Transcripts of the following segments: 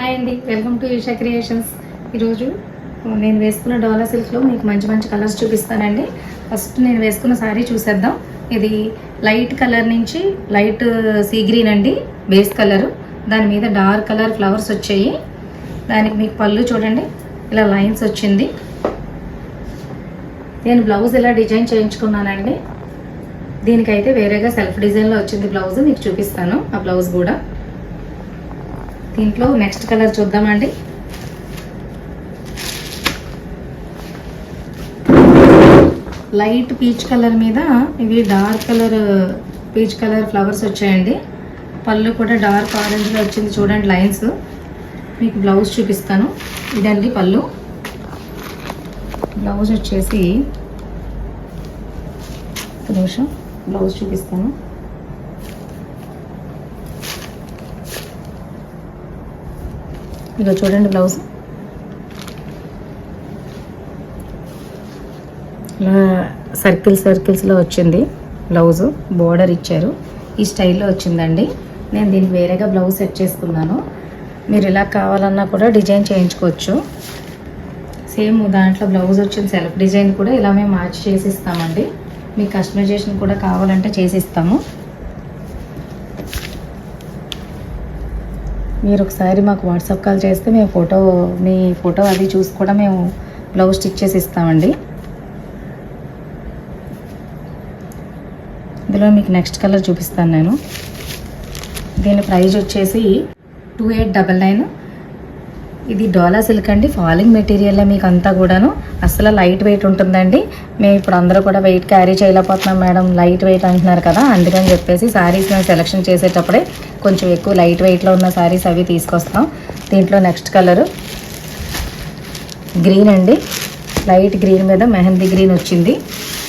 Hi అండి, welcome to Isha creations. ఈరోజు నేను వేసుకున్న డోలా సిల్క్లో మీకు మంచి మంచి కలర్స్ చూపిస్తానండి. ఫస్ట్ నేను వేసుకున్న శారీ చూసేద్దాం. ఇది లైట్ కలర్ నుంచి లైట్ సీ గ్రీన్ అండి, బేస్ కలరు. దాని మీద డార్క్ కలర్ ఫ్లవర్స్ వచ్చాయి. దానికి మీకు పళ్ళు చూడండి, ఇలా లైన్స్ వచ్చింది. నేను బ్లౌజ్ ఇలా డిజైన్ చేయించుకున్నానండి. దీనికైతే వేరేగా సెల్ఫ్ డిజైన్లో వచ్చింది బ్లౌజ్, మీకు చూపిస్తాను ఆ బ్లౌజ్ కూడా. దీంట్లో నెక్స్ట్ కలర్ చూద్దామండి. లైట్ పీచ్ కలర్ మీద ఇవి dark colour peach colour flowers వచ్చాయండి. పళ్ళు కూడా డార్క్ ఆరెంజ్లో వచ్చింది చూడండి, లైన్స్. మీకు బ్లౌజ్ చూపిస్తాను. ఇదండి పళ్ళు. బ్లౌజ్ వచ్చేసి ఒక నిమిషం బ్లౌజ్ చూపిస్తాను. ఇక చూడండి బ్లౌజ్ ఇలా సర్కిల్స్లో వచ్చింది. బ్లౌజు బోర్డర్ ఇచ్చారు, ఈ స్టైల్లో వచ్చిందండి. నేను దీనికి వేరేగా బ్లౌజ్ సెట్ చేసుకున్నాను. మీరు ఇలా కావాలన్నా కూడా డిజైన్ చేయించుకోవచ్చు. సేమ్ దాంట్లో బ్లౌజ్ వచ్చిన సెల్ఫ్ డిజైన్ కూడా ఇలా మేము మార్చి చేసిస్తామండి. మీకు కస్టమైజేషన్ కూడా కావాలంటే చేసిస్తాము. మీరు ఒకసారి మాకు వాట్సాప్ కాల్ చేస్తే మేము మీ ఫోటో అది చూసి కూడా మేము బ్లౌజ్ స్టిచ్ చేసి ఇస్తామండి. ఇందులో మీకు నెక్స్ట్ కలర్ చూపిస్తాను నేను. దీని ప్రైస్ వచ్చేసి 2899. ఇది డోలా సిల్క్ అండి, ఫాలింగ్ మెటీరియల్లో మీకు అంతా కూడాను అసలు లైట్ వెయిట్ ఉంటుందండి. మేము ఇప్పుడు అందరూ కూడా వెయిట్ క్యారీ చేయలేకపోతున్నాం మేడం, లైట్ వెయిట్ అంటున్నారు కదా, అందుకని చెప్పేసి శారీస్ మేము సెలెక్షన్ చేసేటప్పుడే కొంచెం ఎక్కువ లైట్ వెయిట్లో ఉన్న శారీస్ అవి తీసుకొస్తాం. దీంట్లో నెక్స్ట్ కలరు గ్రీన్ అండి, లైట్ గ్రీన్ మీద మెహందీ గ్రీన్ వచ్చింది.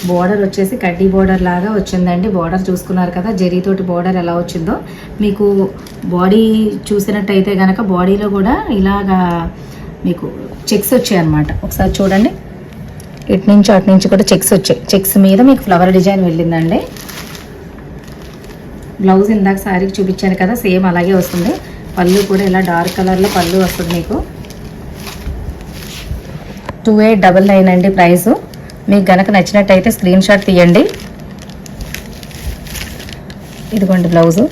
బోర్డర్ వచ్చేసి కడ్డీ బోర్డర్ లాగా వచ్చిందండి. బోర్డర్ చూసుకున్నారు కదా, జరీతోటి బోర్డర్ ఎలా వచ్చిందో. మీకు బాడీ చూసినట్టయితే కనుక బాడీలో కూడా ఇలాగా మీకు చెక్స్ వచ్చాయి అన్నమాట. ఒకసారి చూడండి, ఇటు నుంచి అటు నుంచి కూడా చెక్స్ వచ్చాయి. చెక్స్ మీద మీకు ఫ్లవర్ డిజైన్ వెళ్ళిందండి. బ్లౌజ్ ఇందాక శారీకి చూపించాను కదా, సేమ్ అలాగే వస్తుంది. పళ్ళు కూడా ఇలా డార్క్ కలర్లో పళ్ళు వస్తుంది మీకు. 2899 అండి ప్రైసు. మీకు గనక నచ్చినట్టయితే స్క్రీన్ షాట్ తీయండి. ఇదిగోండి బ్లౌజు.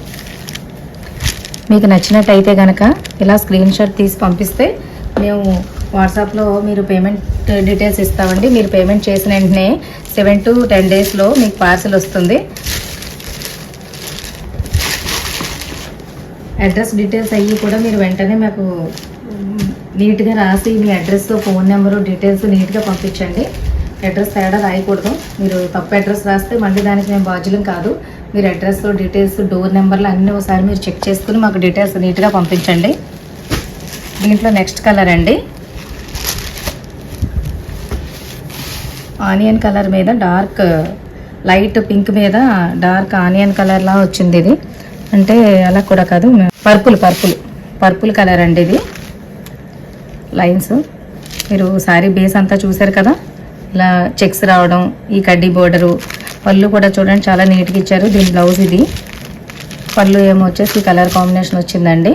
మీకు నచ్చినట్టయితే కనుక ఇలా స్క్రీన్ షాట్ తీసి పంపిస్తే మేము వాట్సాప్లో మీరు పేమెంట్ డీటెయిల్స్ ఇస్తామండి. మీరు పేమెంట్ చేసిన వెంటనే 7 to 10 డేస్లో మీకు పార్సిల్ వస్తుంది. అడ్రస్ డీటెయిల్స్ అయ్యి కూడా మీరు వెంటనే మాకు నీట్గా రాసి మీ అడ్రస్, ఫోన్ నెంబరు, డీటెయిల్స్ నీట్గా పంపించండి. అడ్రస్ తేడా రాయకూడదు. మీరు తప్పు అడ్రస్ రాస్తే మళ్ళీ దానికి మేము బాధ్యులం కాదు. మీరు అడ్రస్, డీటెయిల్స్, డోర్ నెంబర్లు అన్నీ ఒకసారి మీరు చెక్ చేసుకుని మాకు డీటెయిల్స్ నీట్గా పంపించండి. దీంట్లో నెక్స్ట్ కలర్ అండి, ఆనియన్ కలర్ మీద డార్క్ లైట్ పింక్ మీద డార్క్ ఆనియన్ కలర్లా వచ్చింది. ఇది అంటే అలా కూడా కాదు, పర్పుల్ కలర్ అండి. ఇది లైన్స్ మీరు సారీ బేస్ అంతా చూసారు కదా, ఇలా చెక్స్ రావడం, ఈ కడ్డీ బోర్డరు. పళ్ళు కూడా చూడండి చాలా నీట్గా ఇచ్చారు. దీని బ్లౌజ్ ఇది. పళ్ళు ఏమో వచ్చేసి ఈ కలర్ కాంబినేషన్ వచ్చిందండి.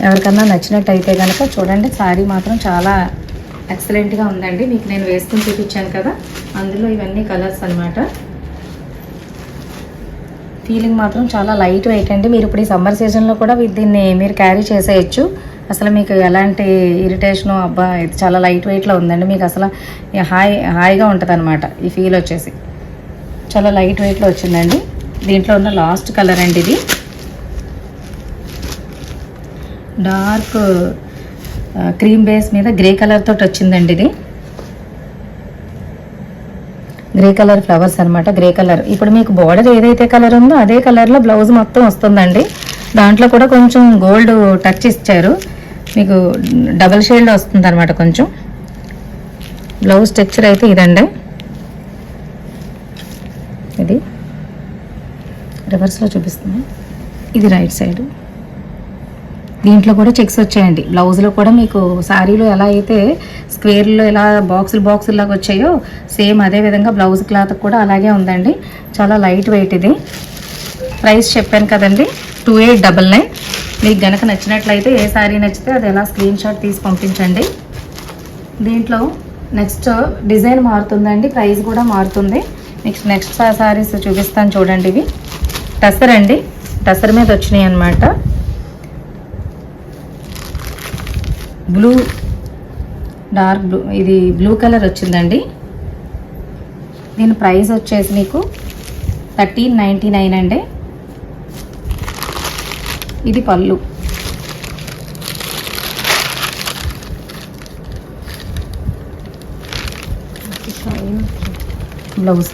ఎవరికన్నా నచ్చినట్టయితే కనుక చూడండి, శారీ మాత్రం చాలా ఎక్సలెంట్గా ఉందండి. మీకు నేను వేసుకుని చూపించాను కదా, అందులో ఇవన్నీ కలర్స్ అన్నమాట. ఫీలింగ్ మాత్రం చాలా లైట్ వెయిట్ అండి. మీరు ఇప్పుడు ఈ సమ్మర్ సీజన్లో కూడా దీన్ని మీరు క్యారీ చేసేయచ్చు. అసలు మీకు ఎలాంటి ఇరిటేషను, అబ్బా ఇది చాలా లైట్ వెయిట్లో ఉందండి, మీకు అసలు హాయిగా ఉంటుంది అనమాట. ఈ ఫీల్ వచ్చేసి చాలా లైట్ వెయిట్లో వచ్చిందండి. దీంట్లో ఉన్న లాస్ట్ కలర్ అండి, ఇది డార్క్ క్రీమ్ బేస్ మీద గ్రే కలర్ తోటి వచ్చిందండి. ఇది గ్రే కలర్ ఫ్లవర్స్ అనమాట. గ్రే కలర్ ఇప్పుడు మీకు బోర్డర్ ఏదైతే కలర్ ఉందో అదే కలర్లో బ్లౌజ్ మొత్తం వస్తుందండి. దాంట్లో కూడా కొంచెం గోల్డ్ టచ్ ఇచ్చారు, మీకు డబల్ షేడ్లో వస్తుంది అనమాట కొంచెం. బ్లౌజ్ టెక్చర్ అయితే ఇదండి. ఇది రివర్స్లో చూపిస్తుంది, ఇది రైట్ సైడ్. దీంట్లో కూడా చెక్స్ వచ్చాయండి. బ్లౌజ్లో కూడా మీకు శారీలో ఎలా అయితే స్క్వేర్లో ఇలా బాక్సులు లాగా వచ్చాయో సేమ్ అదే విధంగా బ్లౌజ్ క్లాత్ కూడా అలాగే ఉందండి. చాలా లైట్ వెయిట్. ఇది ప్రైస్ చెప్పాను కదండి, 2899. మీకు గనక నచ్చినట్లయితే ఏ శారీ నచ్చితే అది ఎలా స్క్రీన్ షాట్ తీసి పంపించండి. దీంట్లో నెక్స్ట్ డిజైన్ మారుతుందండి, ప్రైస్ కూడా మారుతుంది. నెక్స్ట్ శారీస్ చూపిస్తాను చూడండి. ఇవి టసర్ అండి, టసర్ మీద వచ్చినాయి అన్నమాట. బ్లూ, డార్క్ బ్లూ, ఇది బ్లూ కలర్ వచ్చిందండి. దీని ప్రైస్ వచ్చేసి మీకు 1399 అండి. ఇది పళ్ళు. బ్లౌజ్.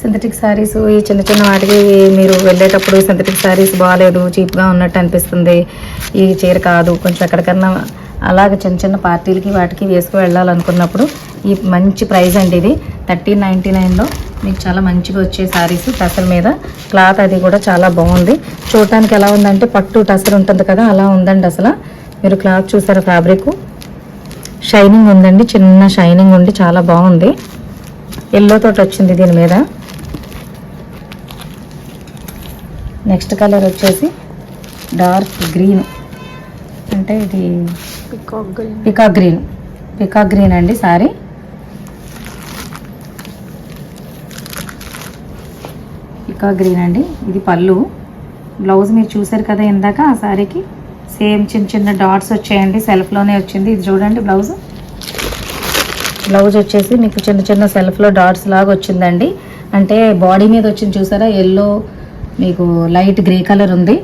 సింథటిక్ శారీస్ ఈ చిన్న చిన్న వాటికి మీరు వెళ్ళేటప్పుడు సింథటిక్ శారీస్ బాగాలేదు, చీప్గా ఉన్నట్టు అనిపిస్తుంది, ఈ చీర కాదు, కొంచెం ఎక్కడికన్నా అలాగే చిన్న చిన్న పార్టీలకి వాటికి వేసుకు వెళ్ళాలనుకున్నప్పుడు ఈ మంచి ప్రైస్ అండి. ఇది 1399లో మీకు చాలా మంచిగా వచ్చే శారీస్. టసర్ మీద క్లాత్ అది కూడా చాలా బాగుంది. చూడటానికి ఎలా ఉందంటే పట్టు టసర్ ఉంటుంది కదా, అలా ఉందండి. అసలు మీరు క్లాత్ చూసారా, ఫ్యాబ్రిక్ షైనింగ్ ఉందండి, చిన్న షైనింగ్ ఉండి చాలా బాగుంది. ఎల్లో తోటి వచ్చింది దీని మీద. నెక్స్ట్ కలర్ వచ్చేసి డార్క్ గ్రీన్, అంటే ఇది పికాక్ గ్రీన్ అండి సారీ. పికాక్ గ్రీన్ అండి. ఇది పళ్ళు. బ్లౌజ్ మీరు చూసారు కదా ఇందాక, ఆ శారీకి సేమ్ చిన్న చిన్న డాట్స్ వచ్చాయండి, సెల్ఫ్లోనే వచ్చింది. ఇది చూడండి బ్లౌజ్. బ్లౌజ్ వచ్చేసి మీకు చిన్న చిన్న సెల్ఫ్లో డాట్స్ లాగా వచ్చిందండి. అంటే బాడీ మీద వచ్చింది చూసారా, ఎల్లో మీకు లైట్ గ్రే కలర్ ఉంది,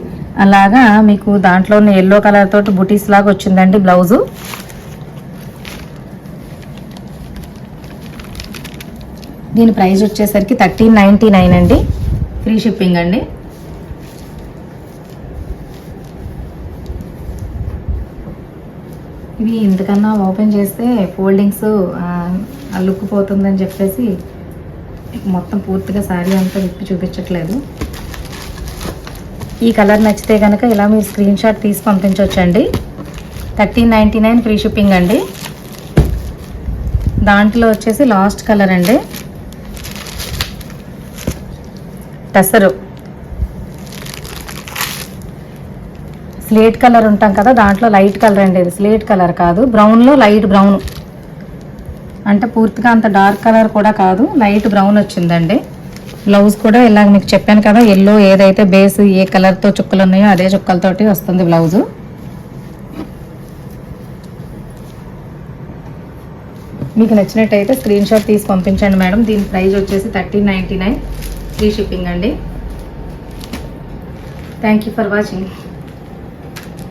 అలాగా మీకు దాంట్లోనే ఎల్లో కలర్ తోటి బుటీస్ లాగా వచ్చిందండి బ్లౌజు. దీని ప్రైస్ వచ్చేసరికి 1399 అండి, ఫ్రీ షిప్పింగ్ అండి. ఇవి ఇంతకన్నా ఓపెన్ చేస్తే ఫోల్డింగ్స్ అల్లుక్కుపోతుందని చెప్పేసి మొత్తం పూర్తిగా శారీ అంతా విప్పి చూపించట్లేదు. ఈ కలర్ నచ్చితే కనుక ఇలా మీరు స్క్రీన్ షాట్ తీసి పంపించవచ్చండి. 1399 ఫ్రీ షిప్పింగ్ అండి. దాంట్లో వచ్చేసి లాస్ట్ కలర్ అండి, టసరు. స్లేట్ కలర్ ఉంటాం కదా, దాంట్లో లైట్ కలర్ అండి. ఇది స్లేట్ కలర్ కాదు, బ్రౌన్లో లైట్ బ్రౌన్, అంటే పూర్తిగా అంత డార్క్ కలర్ కూడా కాదు, లైట్ బ్రౌన్ వచ్చిందండి. బ్లౌజ్ కూడా ఇలాగ మీకు చెప్పాను కదా, ఎల్లో ఏదైతే బేస్ ఏ కలర్తో చుక్కలు ఉన్నాయో అదే చుక్కలతోటి వస్తుంది బ్లౌజు. మీకు నచ్చినట్టయితే స్క్రీన్ షాట్ తీసి పంపించండి మేడం. దీని ప్రైస్ వచ్చేసి 1399 ఫ్రీ షిప్పింగ్ అండి. Thank you for watching.